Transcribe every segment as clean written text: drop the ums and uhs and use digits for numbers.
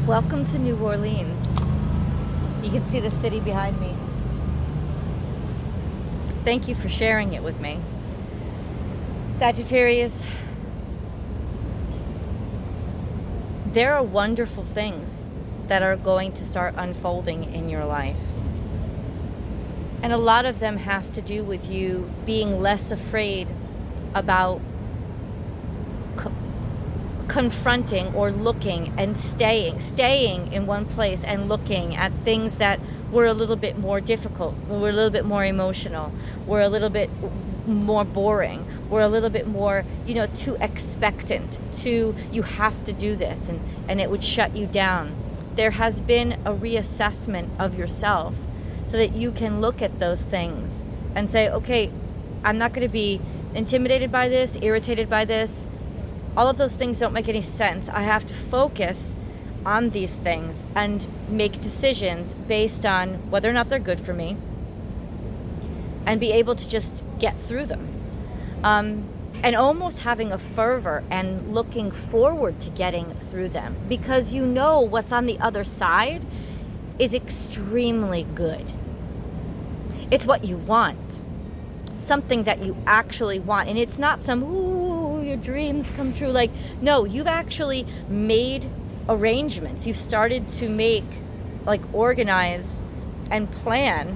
Welcome to New Orleans. You can see the city behind me. Thank you for sharing it with me. Sagittarius, there are wonderful things that are going to start unfolding in your life. And a lot of them have to do with you being less afraid about confronting or looking and staying in one place and looking at things that were a little bit more difficult, were a little bit more emotional, were a little bit more boring, were a little bit more, too expectant, you have to do this, and it would shut you down. There has been a reassessment of yourself so that you can look at those things and say, okay, I'm not going to be intimidated by this, irritated by this. All of those things don't make any sense. I have to focus on these things and make decisions based on whether or not they're good for me and be able to just get through them. And almost having a fervor and looking forward to getting through them, because you know what's on the other side is extremely good. It's what you want. Something that you actually want. And it's not some, ooh, your dreams come true. Like, no, you've actually made arrangements. You've started to organize and plan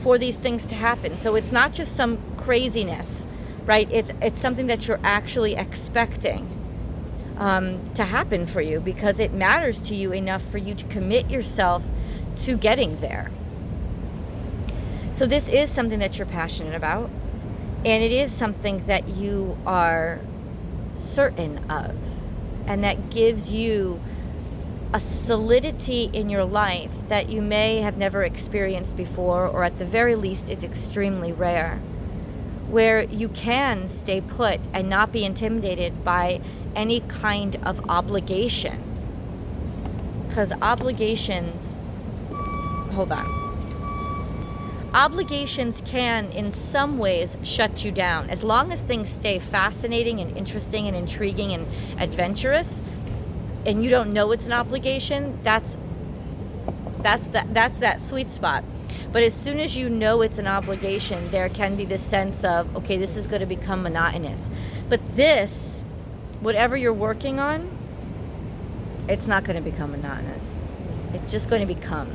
for these things to happen. So it's not just some craziness, right? It's something that you're actually expecting to happen for you, because it matters to you enough for you to commit yourself to getting there. So this is something that you're passionate about, and it is something that you are certain of, and that gives you a solidity in your life that you may have never experienced before, or at the very least is extremely rare, where you can stay put and not be intimidated by any kind of obligation. Because obligations can in some ways shut you down. As long as things stay fascinating and interesting and intriguing and adventurous, and you don't know it's an obligation, that's that sweet spot. But as soon as you know it's an obligation, there can be this sense of, okay, this is going to become monotonous. But this, whatever you're working on, it's not going to become monotonous. It's just going to become.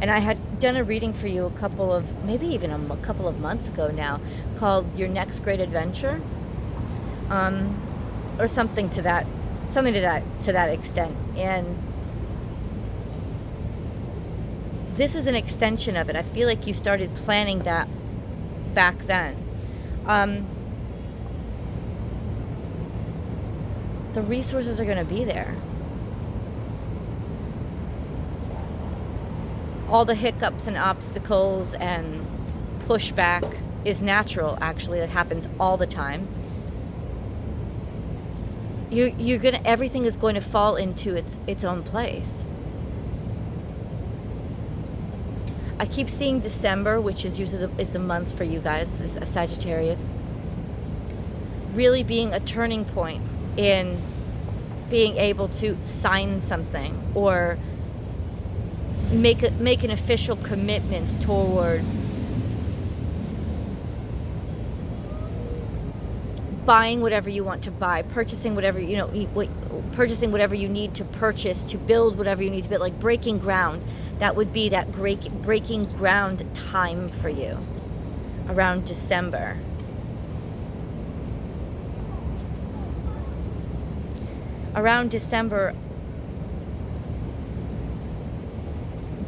And I had done a reading for you a couple of months ago now, called Your Next Great Adventure, or something to that extent. And this is an extension of it. I feel like you started planning that back then. The resources are going to be there. All the hiccups and obstacles and pushback is natural, actually. It happens all the time. Everything is going to fall into its own place. I keep seeing December, which is usually the month for you guys, as a Sagittarius, really being a turning point in being able to sign something or make an official commitment toward buying whatever you want to buy, purchasing whatever purchasing whatever you need to purchase, to build whatever you need to build, like breaking ground. That would be that breaking ground time for you around December. Around December,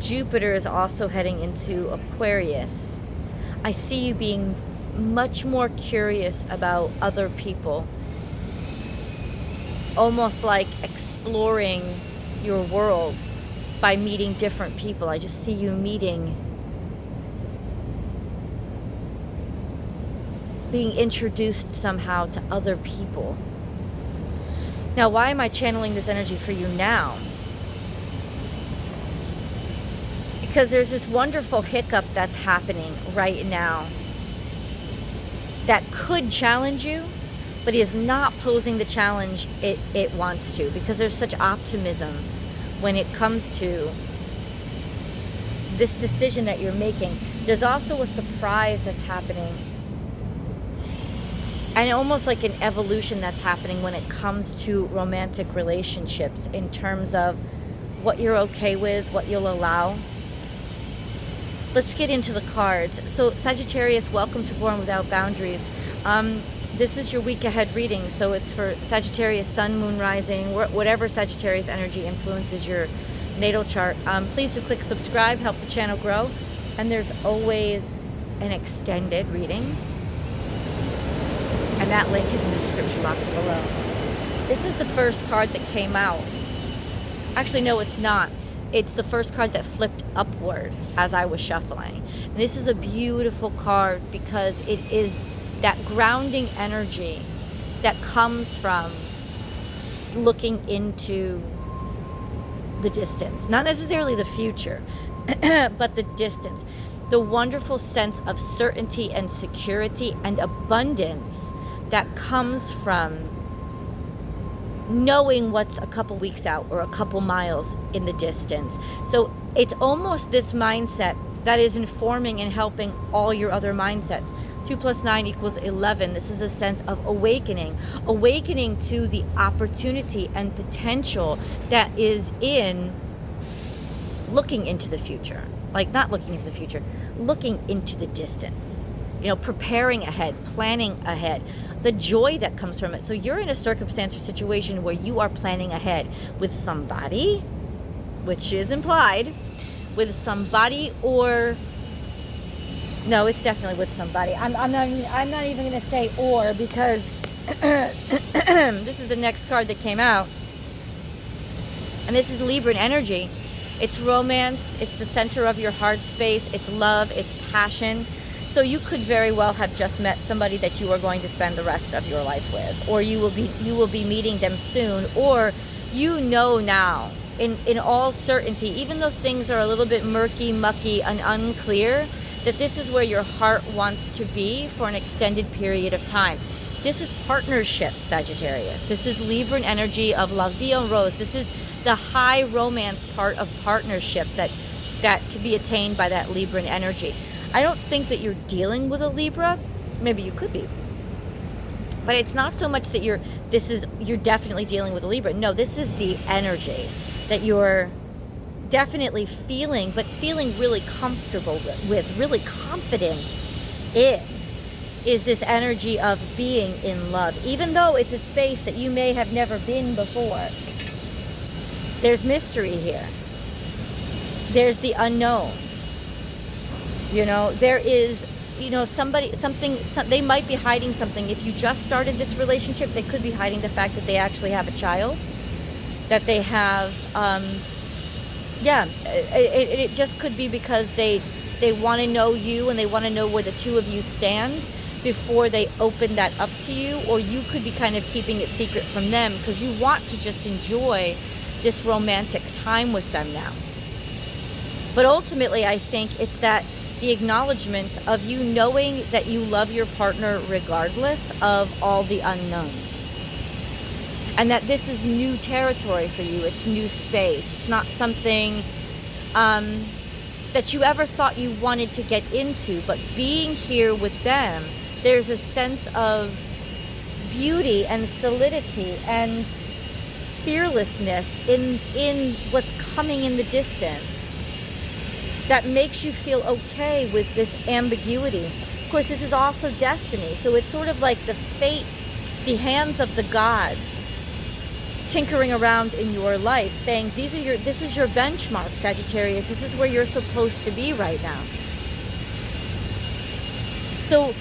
Jupiter is also heading into Aquarius. I see you being much more curious about other people, almost like exploring your world by meeting different people. I just see you being introduced somehow to other people. Now, why am I channeling this energy for you now? Because there's this wonderful hiccup that's happening right now that could challenge you, but is not posing the challenge it wants to, because there's such optimism when it comes to this decision that you're making. There's also a surprise that's happening, and almost like an evolution that's happening when it comes to romantic relationships, in terms of what you're okay with, what you'll allow. Let's get into the cards. So Sagittarius, welcome to Born Without Boundaries. This is your week ahead reading, so it's for Sagittarius, Sun, Moon, Rising, whatever Sagittarius energy influences your natal chart. Please do click subscribe, help the channel grow. And there's always an extended reading, and that link is in the description box below. This is the first card that came out. Actually, no, it's not. It's the first card that flipped upward as I was shuffling. And this is a beautiful card because it is that grounding energy that comes from looking into the distance. Not necessarily the future, but the distance. The wonderful sense of certainty and security and abundance that comes from knowing what's a couple weeks out or a couple miles in the distance. So it's almost this mindset that is informing and helping all your other mindsets. 2 + 9 = 11. This is a sense of awakening to the opportunity and potential that is in looking into the future. Like, not looking into the future, looking into the distance. You know, preparing ahead, planning ahead, the joy that comes from it. So you're in a circumstance or situation where you are planning ahead with somebody, which is implied, with somebody, or no, it's definitely with somebody. I'm not even going to say or, because this is the next card that came out, and this is Libran energy. It's romance, it's the center of your heart space, it's love, it's passion. So you could very well have just met somebody that you are going to spend the rest of your life with, or you will be meeting them soon, or you know now in all certainty, even though things are a little bit murky, mucky, and unclear, that this is where your heart wants to be for an extended period of time. This is partnership, Sagittarius. This is Libran energy of La Vie en Rose. This is the high romance part of partnership that can be attained by that Libran energy. I don't think that you're dealing with a Libra. Maybe you could be. But it's not so much that you're definitely dealing with a Libra. No, this is the energy that you're definitely feeling, but feeling really comfortable with, really confident in, is this energy of being in love. Even though it's a space that you may have never been before, there's mystery here. There's the unknown. You know, there is, you know, they might be hiding something. If you just started this relationship, they could be hiding the fact that they actually have a child, that they have, it just could be because they want to know you, and they want to know where the two of you stand before they open that up to you, or you could be kind of keeping it secret from them because you want to just enjoy this romantic time with them now. But ultimately, I think it's that the acknowledgement of you knowing that you love your partner regardless of all the unknowns. And that this is new territory for you. It's new space. It's not something that you ever thought you wanted to get into. But being here with them, there's a sense of beauty and solidity and fearlessness in what's coming in the distance that makes you feel okay with this ambiguity. Of course, this is also destiny. So it's sort of like the fate, the hands of the gods tinkering around in your life, saying, this is your benchmark, Sagittarius. This is where you're supposed to be right now. So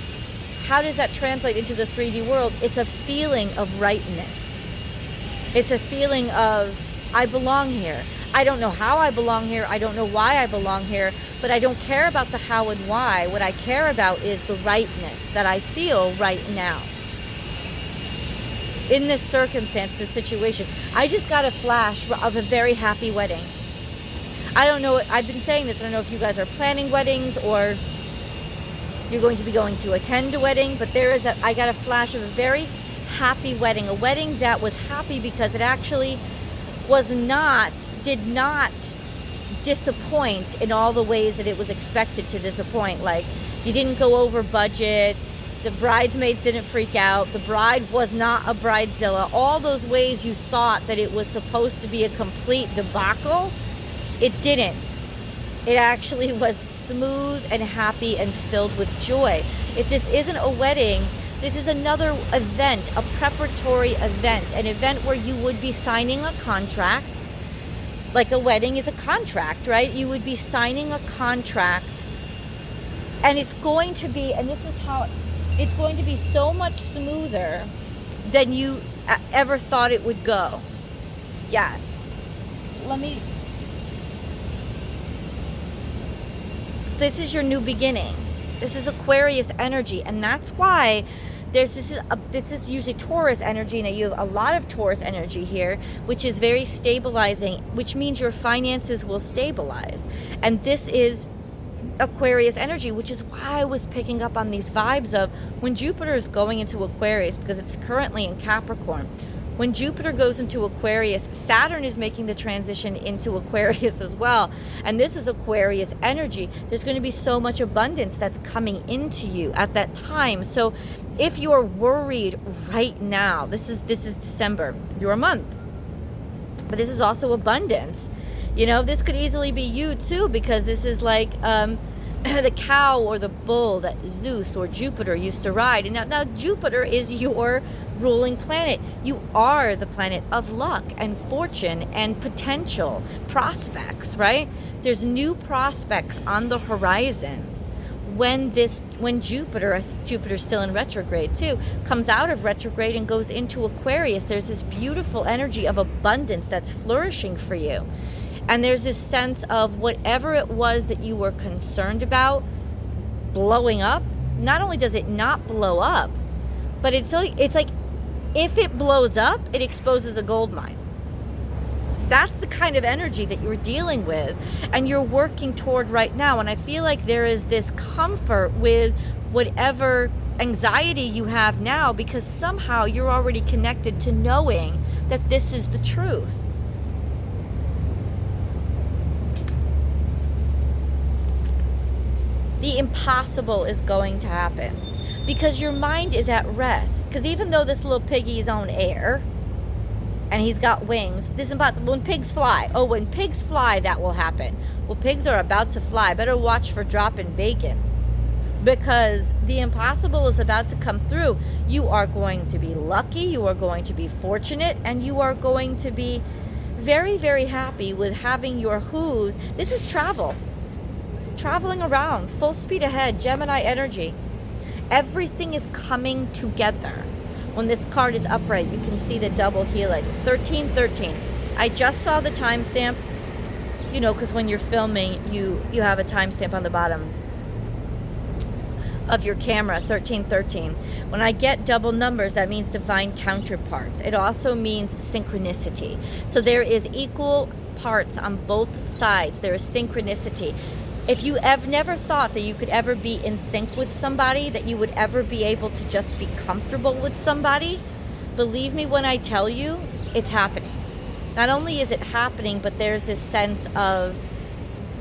how does that translate into the 3D world? It's a feeling of rightness. It's a feeling of, I belong here. I don't know how I belong here. I don't know why I belong here, but I don't care about the how and why. What I care about is the rightness that I feel right now. In this circumstance, this situation, I just got a flash of a very happy wedding. I don't know, I've been saying this, I don't know if you guys are planning weddings or you're going to be going to attend a wedding, but I got a flash of a very happy wedding, a wedding that was happy because it actually was not did not disappoint in all the ways that it was expected to disappoint. Like, you didn't go over budget, the bridesmaids didn't freak out, the bride was not a bridezilla. All those ways you thought that it was supposed to be a complete debacle, it didn't. It actually was smooth and happy and filled with joy. If this isn't a wedding, this is another event, a preparatory event, an event where you would be signing a contract. Like a wedding is a contract, right? You would be signing a contract, and it's going to be, and this is how, it's going to be so much smoother than you ever thought it would go. Yeah. This is your new beginning. This is Aquarius energy, and that's why this is usually Taurus energy, and you have a lot of Taurus energy here, which is very stabilizing, which means your finances will stabilize. And this is Aquarius energy, which is why I was picking up on these vibes of when Jupiter is going into Aquarius, because it's currently in Capricorn. When Jupiter goes into Aquarius, Saturn is making the transition into Aquarius as well. And this is Aquarius energy. There's going to be so much abundance that's coming into you at that time. So if you're worried right now, this is December, your month. But this is also abundance. You know, this could easily be you too, because this is like the cow or the bull that Zeus or Jupiter used to ride. And now Jupiter is your ruling planet. You are the planet of luck and fortune and potential prospects, right? There's new prospects on the horizon when Jupiter, I think Jupiter's still in retrograde too, comes out of retrograde and goes into Aquarius. There's this beautiful energy of abundance that's flourishing for you. And there's this sense of whatever it was that you were concerned about blowing up, not only does it not blow up, but it's like if it blows up, it exposes a gold mine. That's the kind of energy that you're dealing with and you're working toward right now. And I feel like there is this comfort with whatever anxiety you have now, because somehow you're already connected to knowing that this is the truth. The impossible is going to happen because your mind is at rest. Because even though this little piggy is on air and he's got wings, this is impossible. When pigs fly, when pigs fly, that will happen. Well, pigs are about to fly. Better watch for dropping bacon, because the impossible is about to come through. You are going to be lucky, you are going to be fortunate, and you are going to be very, very happy with having your hooves. This is traveling around, full speed ahead, Gemini energy. Everything is coming together. When this card is upright, you can see the double helix, 1313. I just saw the timestamp, you know, because when you're filming, you have a timestamp on the bottom of your camera, 1313. When I get double numbers, that means divine counterparts. It also means synchronicity. So there is equal parts on both sides. There is synchronicity. If you have never thought that you could ever be in sync with somebody, that you would ever be able to just be comfortable with somebody, believe me when I tell you, it's happening. Not only is it happening, but there's this sense of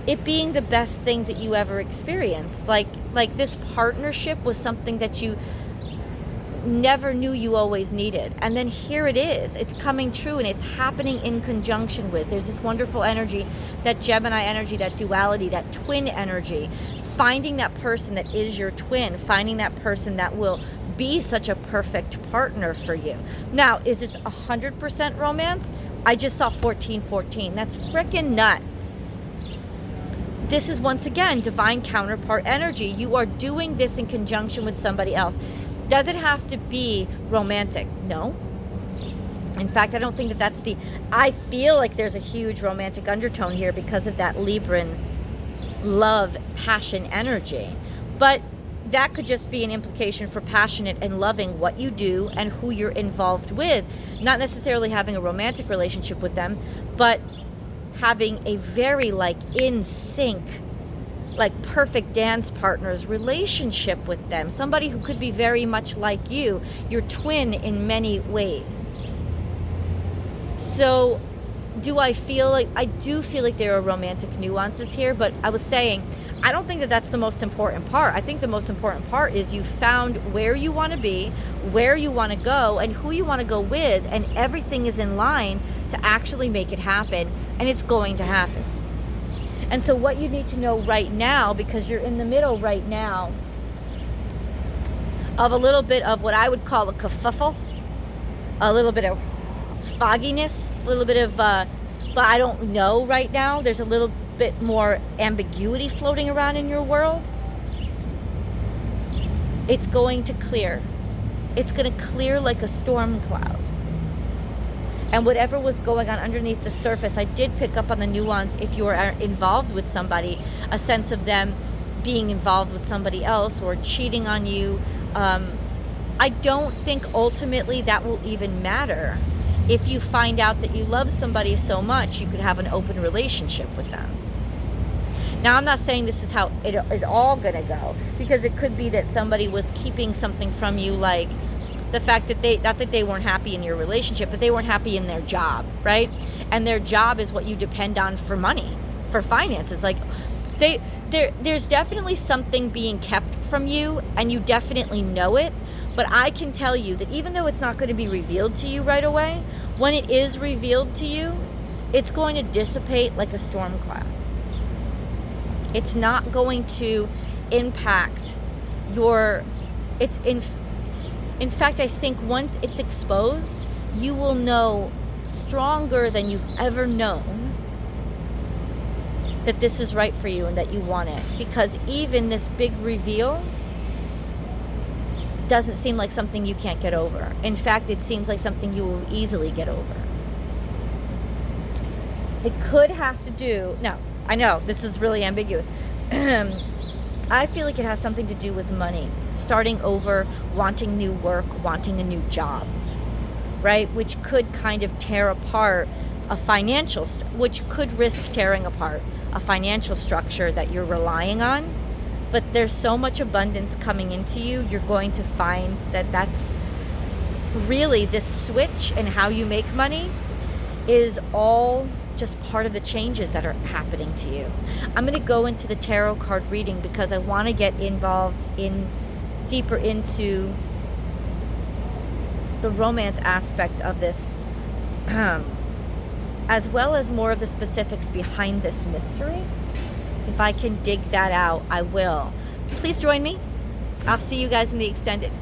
it being the best thing that you ever experienced. Like this partnership was something that you never knew you always needed. And then here it is. It's coming true, and it's happening in conjunction with. There's this wonderful energy, that Gemini energy, that duality, that twin energy. Finding that person that is your twin, finding that person that will be such a perfect partner for you. Now, is this 100% romance? I just saw 1414. That's freaking nuts. This is, once again, divine counterpart energy. You are doing this in conjunction with somebody else. Does it have to be romantic? No. In fact, I don't think that's I feel like there's a huge romantic undertone here because of that Libran love, passion energy. But that could just be an implication for passionate and loving what you do and who you're involved with. Not necessarily having a romantic relationship with them, but having a very in sync, perfect dance partners relationship with them. Somebody who could be very much like you, your twin in many ways. So do I feel like, I do feel like there are romantic nuances here, but I was saying, I don't think that that's the most important part. I think the most important part is you found where you want to be, where you want to go, and who you want to go with, and everything is in line to actually make it happen, and it's going to happen. And so what you need to know right now, because you're in the middle right now of a little bit of what I would call a kerfuffle, a little bit of fogginess, a little bit of, but I don't know right now. There's a little bit more ambiguity floating around in your world. It's going to clear. It's going to clear like a storm cloud. And whatever was going on underneath the surface, I did pick up on the nuance if you are involved with somebody, a sense of them being involved with somebody else or cheating on you. I don't think ultimately that will even matter. If you find out that you love somebody so much, you could have an open relationship with them. Now, I'm not saying this is how it is all going to go, because it could be that somebody was keeping something from you, like the fact that not that they weren't happy in your relationship, but they weren't happy in their job, right? And their job is what you depend on for money, for finances. Like, there's definitely something being kept from you, and you definitely know it. But I can tell you that even though it's not going to be revealed to you right away, when it is revealed to you, it's going to dissipate like a storm cloud. It's not going to impact your, in fact, I think once it's exposed, you will know stronger than you've ever known that this is right for you and that you want it. Because even this big reveal doesn't seem like something you can't get over. In fact, it seems like something you will easily get over. It could have to do, no, I know this is really ambiguous. I feel like it has something to do with money, starting over, wanting new work, wanting a new job, right? Which could kind of tear apart a financial, which could risk tearing apart a financial structure that you're relying on. But there's so much abundance coming into you, you're going to find that that's really, this switch in how you make money is all just part of the changes that are happening to you. I'm going to go into the tarot card reading because I want to get involved deeper into the romance aspect of this, as well as more of the specifics behind this mystery. If I can dig that out, I will. Please join me. I'll see you guys in the extended.